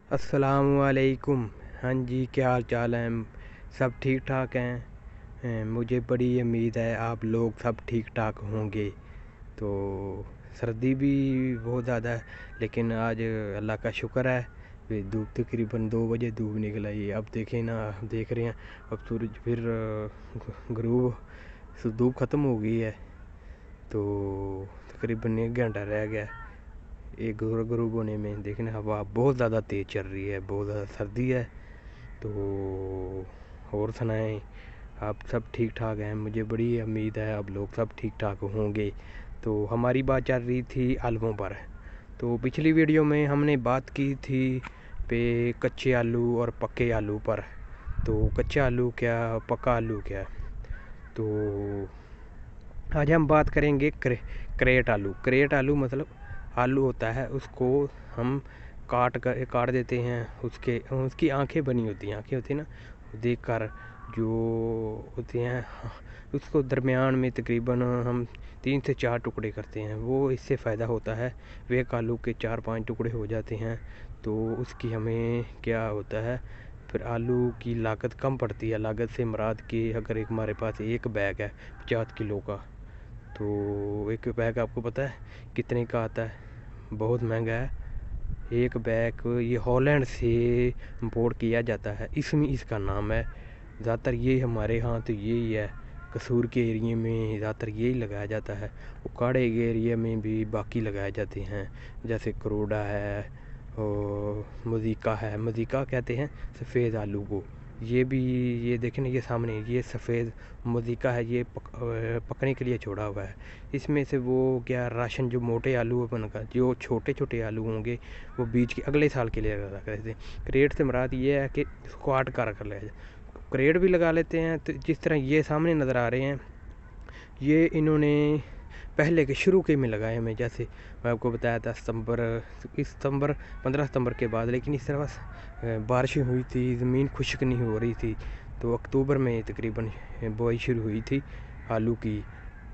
अस्सलामुअलैकुम। हाँ जी, क्या हाल चाल है? सब ठीक ठाक हैं। मुझे बड़ी उम्मीद है आप लोग सब ठीक ठाक होंगे। तो सर्दी भी बहुत ज़्यादा है, लेकिन आज अल्लाह का शुक्र है कि धूप तकरीबन 2 बजे धूप निकल आई। अब देखें ना, देख रहे हैं अब सूरज फिर धूप ख़त्म हो गई है। तो तकरीबन 1 घंटा रह गया एक ग्रुप होने में। देखना हवा बहुत ज़्यादा तेज़ चल रही है, बहुत ज़्यादा सर्दी है। तो और सुनाएं, आप सब ठीक ठाक हैं? मुझे बड़ी उम्मीद है आप लोग सब ठीक ठाक होंगे। तो हमारी बात चल रही थी आलुओं पर। तो पिछली वीडियो में हमने बात की थी पे कच्चे आलू और पक्के आलू पर। तो कच्चा आलू क्या, पक्का आलू क्या। तो आज हम बात करेंगे क्रेट आलू। क्रेट आलू मतलब आलू होता है, उसको हम काट देते हैं। उसकी आंखें बनी होती हैं, आंखें होती हैं ना, देख कर जो होती हैं, उसको दरमियान में तकरीबन हम 3 से 4 टुकड़े करते हैं। वो इससे फ़ायदा होता है, वे आलू के 4-5 टुकड़े हो जाते हैं। तो उसकी हमें क्या होता है, फिर आलू की लागत कम पड़ती है। लागत से मुराद कि अगर एक हमारे पास एक बैग है 50 किलो का, तो एक बैग आपको पता है कितने का आता है? बहुत महंगा है एक बैग। ये हॉलैंड से इंपोर्ट किया जाता है, इसमें इसका नाम है। ज़्यादातर ये हमारे यहाँ तो यही है, कसूर के एरिए में ज़्यादातर यही लगाया जाता है। उकाड़े के एरिया में भी बाकी लगाए जाते हैं, जैसे करोड़ा है और मजीका है। मजीका कहते हैं सफ़ेद आलू को। ये भी, ये देखें ना, ये सामने ये सफ़ेद मजीका है, ये पकने के लिए छोड़ा हुआ है। इसमें से वो क्या राशन जो मोटे आलू बनकर, जो छोटे छोटे आलू होंगे वो बीज के अगले साल के लिए रखा करते हैं। क्रेट से मुराद ये है कि इसको काट कर ले जाए। क्रेट भी लगा लेते हैं। तो जिस तरह ये सामने नज़र आ रहे हैं, ये इन्होंने पहले के शुरू के में लगाए में, जैसे मैं आपको बताया था सितंबर 15 सितंबर के बाद। लेकिन इस तरह बारिश हुई थी, ज़मीन खुश्क नहीं हो रही थी, तो अक्टूबर में तकरीबन बुआई शुरू हुई थी आलू की।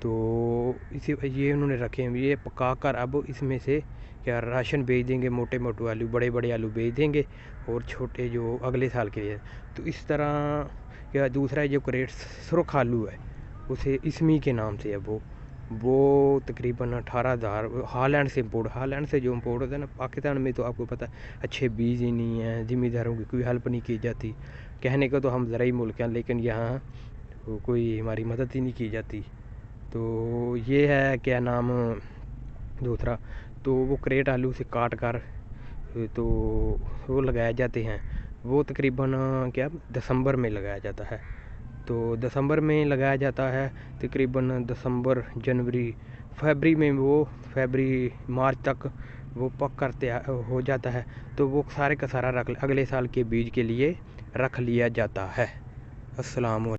तो इसी ये उन्होंने रखे हैं, ये पका कर अब इसमें से क्या राशन भेज देंगे। मोटे मोटे आलू, बड़े बड़े आलू भेज देंगे और छोटे जो अगले साल के लिए। तो इस तरह क्या दूसरा जो क्रेट सुरख आलू है, उसे इसमी के नाम से है। वो तकरीबन 18,000 हॉलैंड से जो इम्पोर्ट होता है ना। पाकिस्तान में तो आपको पता है अच्छे बीज ही नहीं है, ज़मींदारों की कोई हेल्प नहीं की जाती। कहने को तो हम ज़राई मुल्क हैं, लेकिन यहाँ कोई हमारी मदद ही नहीं की जाती। तो ये है क्या नाम दूसरा। तो वो क्रेट आलू से काट कर तो वो लगाए जाते हैं। वो तकरीबन क्या दिसंबर में लगाया जाता है। तो दिसंबर में लगाया जाता है, तकरीबन दिसंबर जनवरी फरवरी में, वो फरवरी मार्च तक वो पक करते हो जाता है। तो वो सारे का सारा अगले साल के बीज के लिए रख लिया जाता है। अस्सलाम वालेकुम।